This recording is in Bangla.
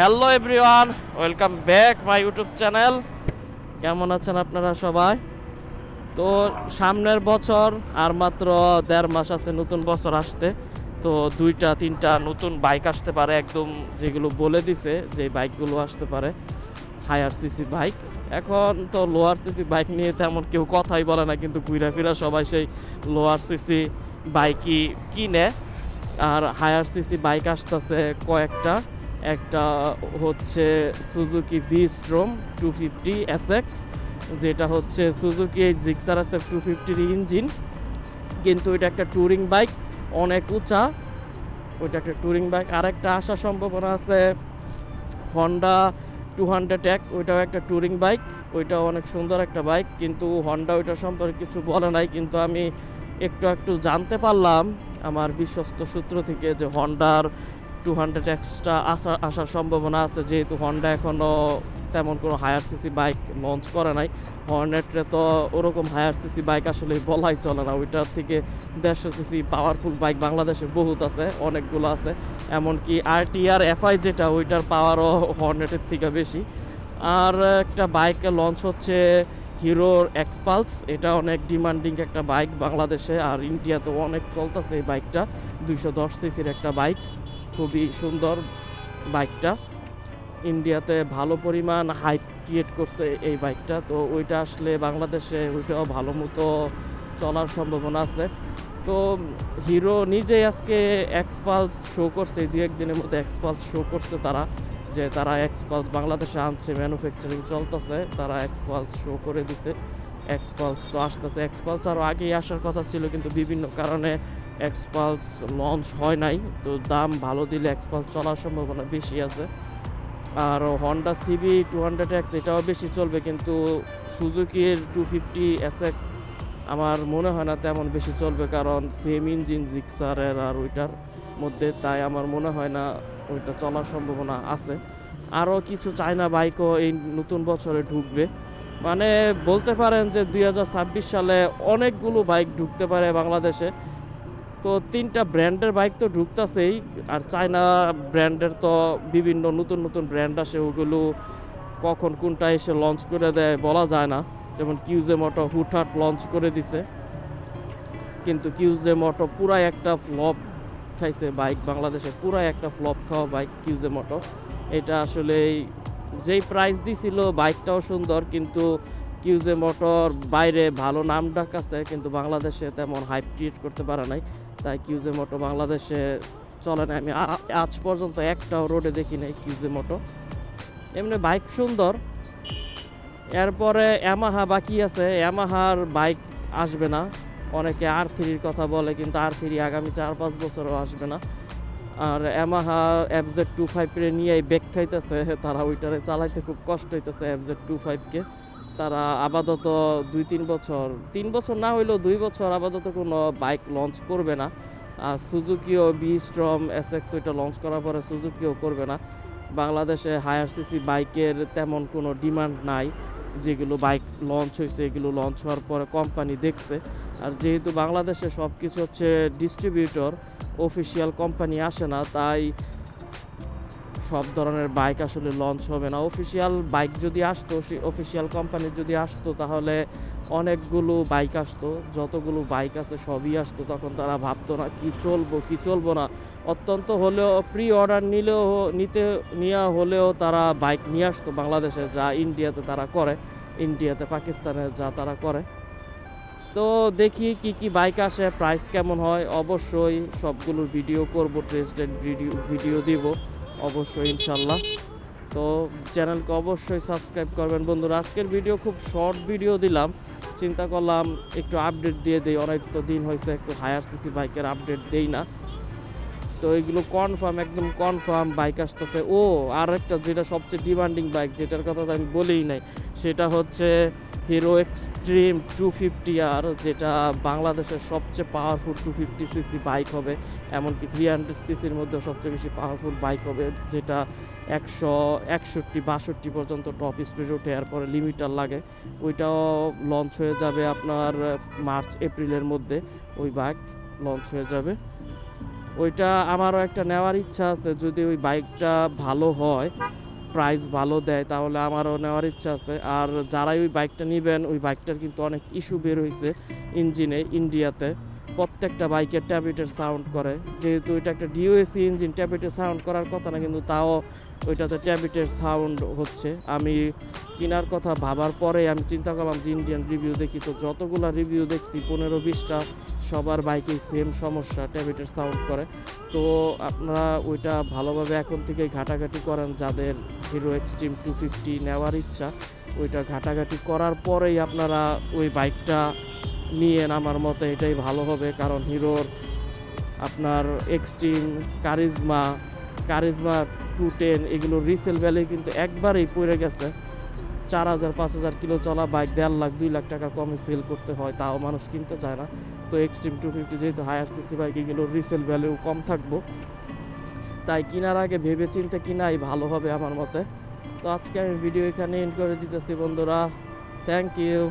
Hello everyone, welcome back my YouTube channel. কেমন আছেন আপনারা সবাই? তো সামনের বছর আর মাত্র 1.5 মাস আছে নতুন বছর আসতে। তো 2-3টা নতুন বাইক আসতে পারে, একদম যেগুলো বলে দিছে যে বাইকগুলো আসতে পারে হায়ার সিসি বাইক। এখন তো লোয়ার সিসি বাইক নিয়ে তেমন কেউ কথাই বলে না, কিন্তু ঘুরা ফিরা সবাই সেই লোয়ার সিসি বাইকই কিনে। আর হায়ার সিসি বাইক আসতেছে কয়েকটা। একটা হচ্ছে সুজুকি ভি-স্ট্রম 250 এসএক্স, যেটা হচ্ছে সুজুকি এই জিক্সার এসএফ 250 ইঞ্জিন, কিন্তু এটা একটা ট্যুরিং বাইক, অনেক উঁচা। ওইটা একটা ট্যুরিং বাইক। আরেকটা আসার সম্ভাবনা আছে হন্ডা 200X, ওইটাও একটা ট্যুরিং বাইক, ওইটাও অনেক সুন্দর একটা বাইক, কিন্তু হন্ডা ওইটার সম্পর্কে কিছু বলে নাই। কিন্তু আমি একটু জানতে পারলাম আমার বিশ্বস্ত সূত্র থেকে যে হন্ডার 200Xটা আসার সম্ভাবনা আছে, যেহেতু হন্ডা এখনও তেমন কোনো হায়ার সিসি বাইক লঞ্চ করে নাই। হর্নেটে তো ওরকম হায়ার সিসি বাইক আসলে বলাই চলে না, ওইটার থেকে 150 সিসি পাওয়ারফুল বাইক বাংলাদেশে বহুত আছে, অনেকগুলো আছে। এমনকি আরটিআর এফআই যেটা, ওইটার পাওয়ারও হর্নেটের থেকে বেশি। আর একটা বাইক লঞ্চ হচ্ছে হিরোর এক্সপালস, এটা অনেক ডিমান্ডিং একটা বাইক বাংলাদেশে, আর ইন্ডিয়াতেও অনেক চলতেছে এই বাইকটা। 210 সিসির একটা বাইক, খুবই সুন্দর বাইকটা। ইন্ডিয়াতে ভালো পরিমাণ হাইপ ক্রিয়েট করছে এই বাইকটা। তো ওইটা আসলে বাংলাদেশে ওইটাও ভালো মতো চলার সম্ভাবনা আছে। তো হিরো নিজেই আজকে এক্সপালস শো করছে, 2-1 দিনের মধ্যে এক্সপালস শো করছে তারা, যে তারা এক্সপালস বাংলাদেশে আনছে, ম্যানুফ্যাকচারিং চলতেছে, তারা এক্সপালস শো করে দিছে। এক্সপালস তো আসতেছে, এক্সপালস আরও আগেই আসার কথা ছিল, কিন্তু বিভিন্ন কারণে এক্সপালস লঞ্চ হয় নাই। তো দাম ভালো দিলে এক্সপালস চলার সম্ভাবনা বেশি আছে। আর হন্ডা সিবি 200X এটাও বেশি চলবে, কিন্তু সুজুকির 250 এসএক্স আমার মনে হয় না তেমন বেশি চলবে, কারণ সেম ইঞ্জিন জিক্সারের আর ওইটার মধ্যে, তাই আমার মনে হয় না ওইটা চলার সম্ভাবনা আছে। আরও কিছু চায়না বাইকও এই নতুন বছরে ঢুকবে, মানে বলতে পারেন যে 2026 সালে অনেকগুলো বাইক ঢুকতে পারে বাংলাদেশে। তো 3টা ব্র্যান্ডের বাইক তো ঢুকতেছেই, আর চায়না ব্র্যান্ডের তো বিভিন্ন নতুন নতুন ব্র্যান্ড আসে, ওগুলো কখন কোনটা এসে লঞ্চ করে দেয় বলা যায় না। যেমন কিউজে মোটো হুটহাট লঞ্চ করে দিছে, কিন্তু কিউজে মোটো পুরাই একটা ফ্লপ খাইছে বাইক, বাংলাদেশে পুরাই একটা ফ্লপ খাওয়া বাইক কিউজে মোটো। এটা আসলে যেই প্রাইস দিছিল বাইকটাও সুন্দর, কিন্তু কিউজে মোটর বাইরে ভালো নাম ডাক আছে, কিন্তু বাংলাদেশে তেমন হাইপ ক্রিয়েট করতে পারে নাই, তাই কিউজে মোটো বাংলাদেশে চলে না। আমি আজ পর্যন্ত একটাও রোডে দেখি নাই কিউজে মোটো। এমনি বাইক সুন্দর। এরপরে ইয়ামাহা বাকি আছে, ইয়ামাহার বাইক আসবে না। অনেকে R3-র কথা বলে, কিন্তু R3 আগামী 4-5 বছরও আসবে না। আর ইয়ামাহা FZ25 নিয়েই বেক খাইতেছে, তারা ওইটারে চালাইতে খুব কষ্ট হইতেছে FZ25-কে। তারা আপাতত 2-3 বছর, 3 বছর না হইলেও 2 বছর আপাতত কোনো বাইক লঞ্চ করবে না। আর সুজুকিও ভি-স্ট্রম এসএক্স ওইটা লঞ্চ করার পরে সুজুকিও করবে না। বাংলাদেশে হায়ার সিসি বাইকের তেমন কোনো ডিমান্ড নাই, যেগুলো বাইক লঞ্চ হয়েছে এগুলো লঞ্চ হওয়ার পরে কোম্পানি দেখছে। আর যেহেতু বাংলাদেশে সব কিছু হচ্ছে ডিস্ট্রিবিউটর, অফিসিয়াল কোম্পানি আসে না, তাই সব ধরনের বাইক আসলে লঞ্চ হবে না। অফিসিয়াল বাইক যদি আসতো, অফিসিয়াল কোম্পানির যদি আসতো, তাহলে অনেকগুলো বাইক আসতো, যতগুলো বাইক আছে সবই আসতো। তখন তারা ভাবতো না কি চলবো কি চলবো না, অত্যন্ত হলেও প্রি অর্ডার নেওয়া হলেও তারা বাইক নিয়ে আসতো বাংলাদেশে, যা ইন্ডিয়াতে তারা করে, ইন্ডিয়াতে পাকিস্তানে যা তারা করে। তো দেখি কি কি বাইক আসে, প্রাইস কেমন হয়, অবশ্যই সবগুলোর ভিডিও করব, টেস্টেড ভিডিও দিব অবশ্যই ইনশাল্লাহ। তো চ্যানেলকে অবশ্যই সাবস্ক্রাইব করবেন বন্ধুরা। আজকের ভিডিও খুব শর্ট ভিডিও দিলাম, চিন্তা করলাম একটু আপডেট দিয়ে দেই, অনেক তো দিন হয়েছে একটু হায়ার সিসি বাইকের আপডেট দেই না। তো এগুলো কনফার্ম, একদম কনফার্ম বাইক আসতেছে। ও আর একটা যেটা সবচেয়ে ডিমান্ডিং বাইক, যেটার কথা তো আমি বলেই নাই, সেটা হচ্ছে হিরো এক্সট্রিম 250R, যেটা বাংলাদেশের সবচেয়ে পাওয়ারফুল 250 সিসি বাইক হবে, এমনকি 300 সিসির মধ্যে সবচেয়ে বেশি পাওয়ারফুল বাইক হবে, যেটা 161-62 পর্যন্ত টপ স্পিড ওঠে, এরপরে লিমিটার লাগে। ওইটাও লঞ্চ হয়ে যাবে আপনার মার্চ এপ্রিলের মধ্যে, ওই বাইক লঞ্চ হয়ে যাবে। ওইটা আমারও একটা নেওয়ার ইচ্ছা আছে, যদি ওই বাইকটা ভালো হয়, প্রাইস ভালো দেয়, তাহলে আমারও নেওয়ার ইচ্ছা আছে। আর যারাই ওই বাইকটা নেবেন, ওই বাইকটার কিন্তু অনেক ইস্যু বের হয়েছে ইঞ্জিনে, ইন্ডিয়াতে প্রত্যেকটা বাইকের ট্যাবিটের সাউন্ড করে। যেহেতু এটা একটা ডিওএসি ইঞ্জিন, ট্যাবিটের সাউন্ড করার কথা না, কিন্তু তাও ওইটাতে ট্যাবিটের সাউন্ড হচ্ছে। আমি কেনার কথা ভাবার পরে আমি চিন্তা করলাম যে ইন্ডিয়ান রিভিউ দেখি, তো যতগুলা রিভিউ দেখছি 15-20টা সবার বাইকেই সেম সমস্যা, ট্যাবিটের সাউন্ড করে। তো আপনারা ওইটা ভালোভাবে এখন থেকে ঘাটাঘাটি করেন, যাদের হিরো এক্সট্রিম 250 নেওয়ার ইচ্ছা, ওইটা ঘাটাঘাটি করার পরেই আপনারা ওই বাইকটা নিয়েন। আমার মতে এটাই ভালো হবে, কারণ হিরোর আপনার এক্সট্রিম, কারিজমা, কারিজমা 210 এগুলোর রিসেল ভ্যালু কিন্তু একবারেই পড়ে গেছে। 4000-5000 কিলো চলা বাইক 1.5 লাখ 2 লাখ টাকা কমে সেল করতে হয়, তাও মানুষ কিনতে চায় না। তো এক্সট্রিম 250 যেহেতু হায়ার সিসি বাইক, এগুলোর রিসেল ভ্যালু কম থাকবো, তাই কেনার আগে ভেবে চিন্তে কিনাই ভালো হবে আমার মতে। তো আজকে আমি ভিডিও এখানে এন্ড করে দিতেছি বন্ধুরা। Thank you.